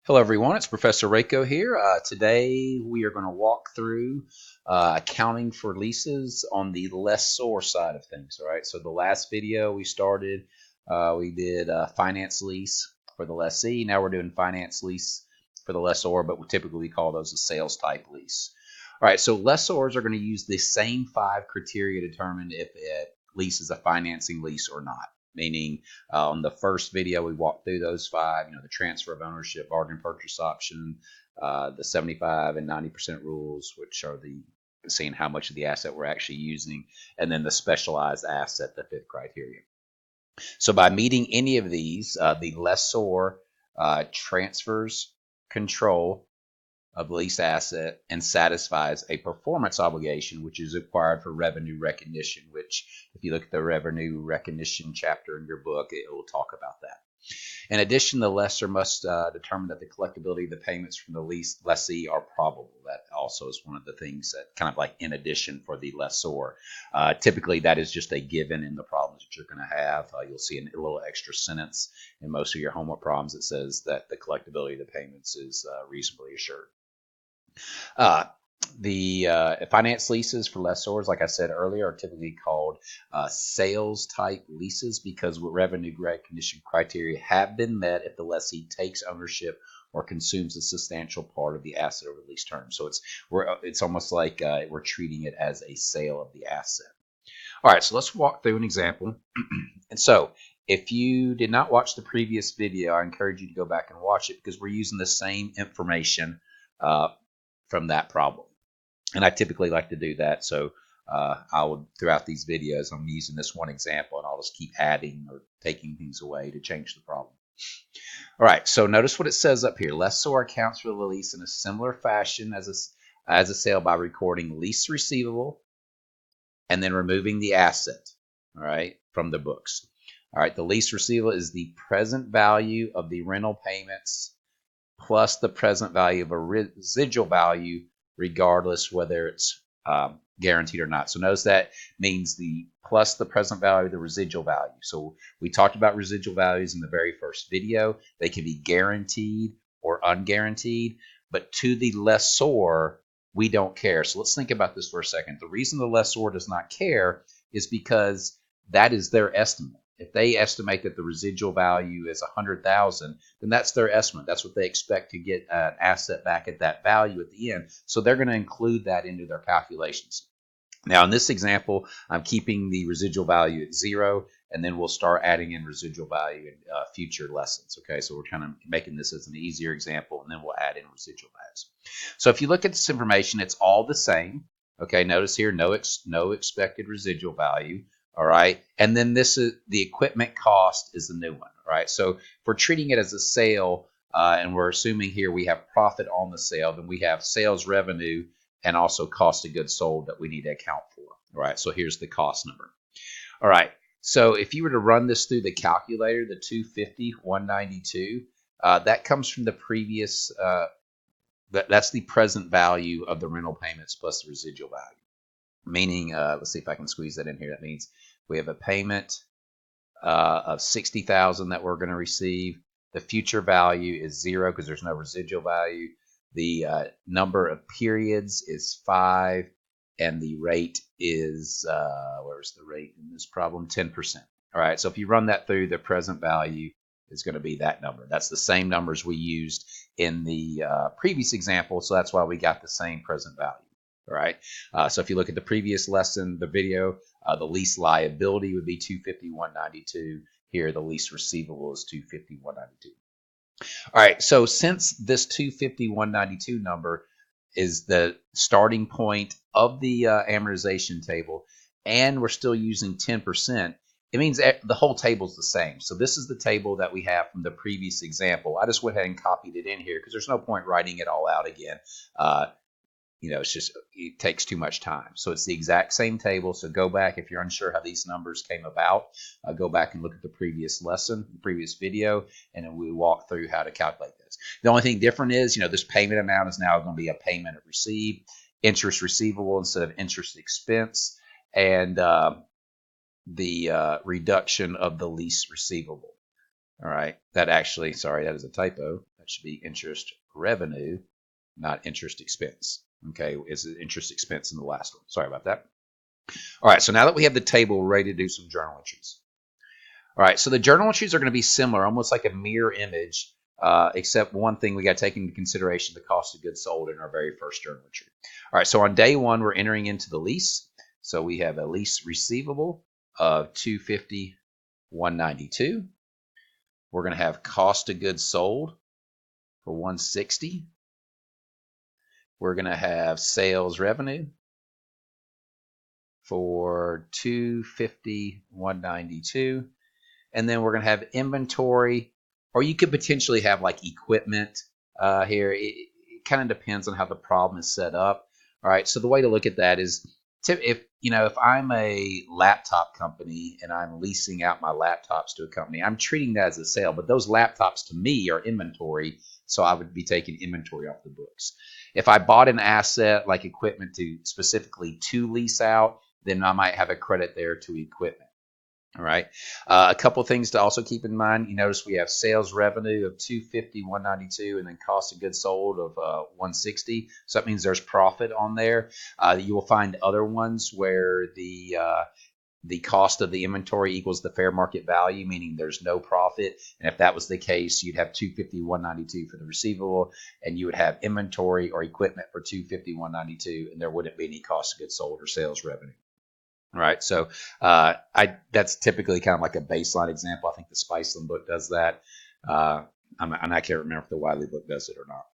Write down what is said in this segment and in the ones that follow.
Hello everyone, it's Professor Reiko here. Today we are going to walk through accounting for leases on the lessor side of things. All right, so the last video we did finance lease for the lessee. Now we're doing finance lease for the lessor, but we typically call those a sales type lease. All right, so lessors are going to use the same 5 criteria to determine if a lease is a financing lease or not. Meaning, on the first video, we walked through those 5, the transfer of ownership, bargain purchase option, the 75 and 90% rules, which are seeing how much of the asset we're actually using, and then the specialized asset, the 5th criteria. So by meeting any of these, the lessor transfers control of leased asset and satisfies a performance obligation, which is required for revenue recognition, which if you look at the revenue recognition chapter in your book, it will talk about that. In addition, the lessor must determine that the collectibility of the payments from the lessee are probable. That also is one of the things that kind of like in addition for the lessor. Typically, that is just a given in the problems that you're going to have. You'll see a little extra sentence in most of your homework problems that says that the collectibility of the payments is reasonably assured. The finance leases for lessors, like I said earlier, are typically called sales type leases because revenue recognition criteria have been met if the lessee takes ownership or consumes a substantial part of the asset over the lease term. So it's almost like we're treating it as a sale of the asset. All right, so let's walk through an example. And so if you did not watch the previous video, I encourage you to go back and watch it because we're using the same information from that problem. And I typically like to do that. So I would, throughout these videos, I'm using this one example and I'll just keep adding or taking things away to change the problem. All right, so notice what it says up here. Lessor accounts for the lease in a similar fashion as a sale by recording lease receivable and then removing the asset, all right, from the books. All right, the lease receivable is the present value of the rental payments plus the present value of a residual value, regardless whether it's guaranteed or not. So notice that means the plus the present value of the residual value. So we talked about residual values in the very first video. They can be guaranteed or unguaranteed, but to the lessor, we don't care. So let's think about this for a second. The reason the lessor does not care is because that is their estimate. If they estimate that the residual value is $100,000, then that's their estimate. That's what they expect to get an asset back at that value at the end. So they're going to include that into their calculations. Now, in this example, I'm keeping the residual value at 0, and then we'll start adding in residual value in future lessons. Okay, so we're kind of making this as an easier example, and then we'll add in residual values. So if you look at this information, it's all the same. Okay, notice here, no expected residual value. All right, and then this is the equipment cost is the new one. All right, so if we're treating it as a sale, and we're assuming here we have profit on the sale, then we have sales revenue and also cost of goods sold that we need to account for. All right, so here's the cost number. All right, so if you were to run this through the calculator, the 250, 192, that comes from the previous. That's the present value of the rental payments plus the residual value. Meaning, let's see if I can squeeze that in here. That means we have a payment of $60,000 that we're going to receive. The future value is 0 because there's no residual value. The number of periods is 5, and the rate is where's the rate in this problem? 10%. All right. So if you run that through, the present value is going to be that number. That's the same numbers we used in the previous example, so that's why we got the same present value. All right. So if you look at the previous lesson, the video, the lease liability would be 250,192. Here, the lease receivable is 250,192. All right. So since this 250,192 number is the starting point of the amortization table, and we're still using 10%, it means the whole table is the same. So this is the table that we have from the previous example. I just went ahead and copied it in here because there's no point writing it all out again. It takes too much time. So it's the exact same table. So go back if you're unsure how these numbers came about. Go back and look at the previous lesson, the previous video, and then we walk through how to calculate this. The only thing different is, this payment amount is now going to be a payment received, interest receivable instead of interest expense, and the reduction of the lease receivable. All right, that is a typo. That it should be interest revenue, not interest expense. Okay, it's interest expense in the last one. Sorry about that. All right, so now that we have the table, we're ready to do some journal entries. All right, so the journal entries are going to be similar, almost like a mirror image, except one thing we got to take into consideration: the cost of goods sold in our very first journal entry. All right, so on day one, we're entering into the lease. So we have a lease receivable of $250,192. We're going to have cost of goods sold for $160. We're going to have sales revenue for $250,192. And then we're going to have inventory, or you could potentially have like equipment here. It kind of depends on how the problem is set up. All right, so the way to look at that is, if I'm a laptop company and I'm leasing out my laptops to a company, I'm treating that as a sale, but those laptops to me are inventory, so I would be taking inventory off the books. If I bought an asset like equipment specifically to lease out, then I might have a credit there to equipment. All right. A couple things to also keep in mind. You notice we have sales revenue of $250,192, and then cost of goods sold of $160. So that means there's profit on there. You will find other ones where the cost of the inventory equals the fair market value, meaning there's no profit. And if that was the case, you'd have $250,192 for the receivable, and you would have inventory or equipment for $250,192, and there wouldn't be any cost of goods sold or sales revenue. All right, so that's typically kind of like a baseline example. I think the Spiceland book does that. And I can't remember if the Wiley book does it or not.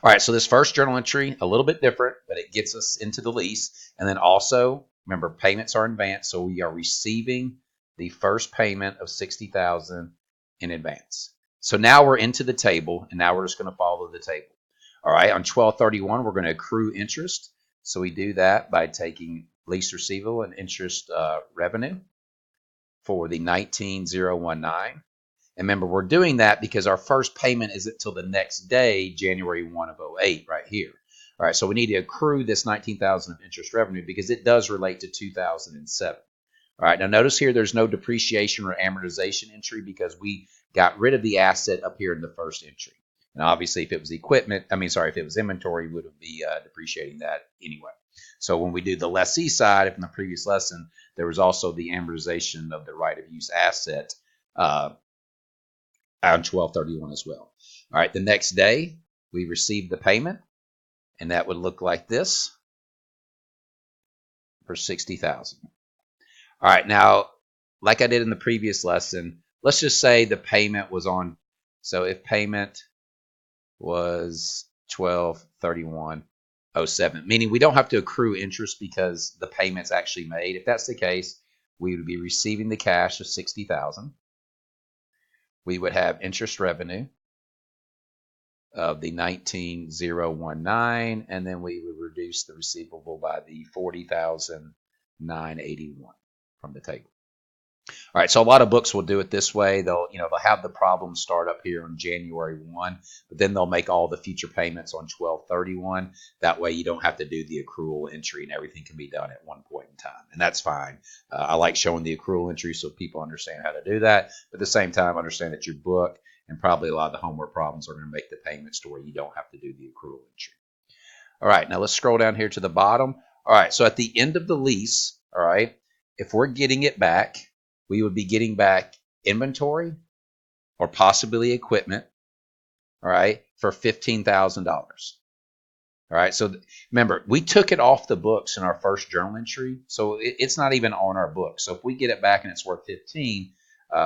All right, so this first journal entry, a little bit different, but it gets us into the lease. And then also, remember, payments are in advance, so we are receiving the first payment of $60,000 in advance. So now we're into the table, and now we're just going to follow the table. All right, on 12/31, we're going to accrue interest. So we do that by taking lease receivable and interest revenue for the 19,019. And remember, we're doing that because our first payment isn't until the next day, January 1 of 08, right here. All right, so we need to accrue this $19,000 of interest revenue because it does relate to 2007. All right, now notice here there's no depreciation or amortization entry because we got rid of the asset up here in the first entry. And obviously, if it was equipment, if it was inventory, we would be depreciating that anyway. So when we do the lessee side, from the previous lesson, there was also the amortization of the right of use asset on 12/31 as well. All right, the next day, we received the payment, and that would look like this for $60,000. All right, now, like I did in the previous lesson, let's just say the payment was on, so if payment was 12/31/07, meaning we don't have to accrue interest because the payment's actually made. If that's the case, we would be receiving the cash of $60,000. We would have interest revenue of the 19,019, and then we would reduce the receivable by the 40,981 from the table. All right, so a lot of books will do it this way. They'll have the problem start up here on January 1, but then they'll make all the future payments on 12/31. That way you don't have to do the accrual entry, and everything can be done at one point in time, and that's fine. I like showing the accrual entry so people understand how to do that, but at the same time, understand that your book and probably a lot of the homework problems are going to make the payments to where you don't have to do the accrual entry. All right, now let's scroll down here to the bottom. All right, so at the end of the lease, all right, if we're getting it back, we would be getting back inventory or possibly equipment, all right, for $15,000. All right, so remember, we took it off the books in our first journal entry, so it's not even on our books. So if we get it back and it's worth 15,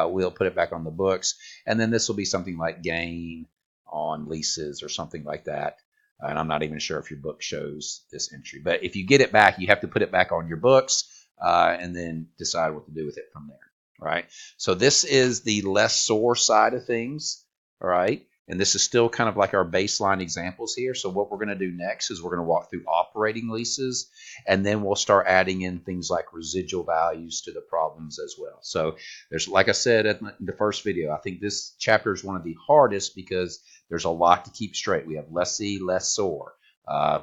we'll put it back on the books, and then this will be something like gain on leases or something like that. And I'm not even sure if your book shows this entry, but if you get it back, you have to put it back on your books and then decide what to do with it from there. All right, so this is the lessor side of things. All right, and this is still kind of like our baseline examples here. So what we're going to do next is we're going to walk through operating leases, and then we'll start adding in things like residual values to the problems as well. So there's, like I said in the first video, I think this chapter is one of the hardest because there's a lot to keep straight. We have lessee, lessor,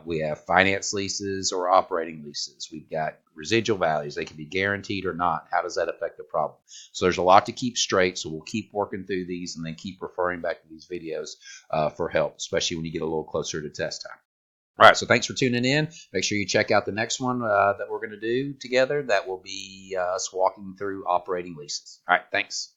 We have finance leases or operating leases. We've got residual values. They can be guaranteed or not. How does that affect the problem? So there's a lot to keep straight. So we'll keep working through these and then keep referring back to these videos for help, especially when you get a little closer to test time. All right, so thanks for tuning in. Make sure you check out the next one that we're going to do together. That will be us walking through operating leases. All right, thanks.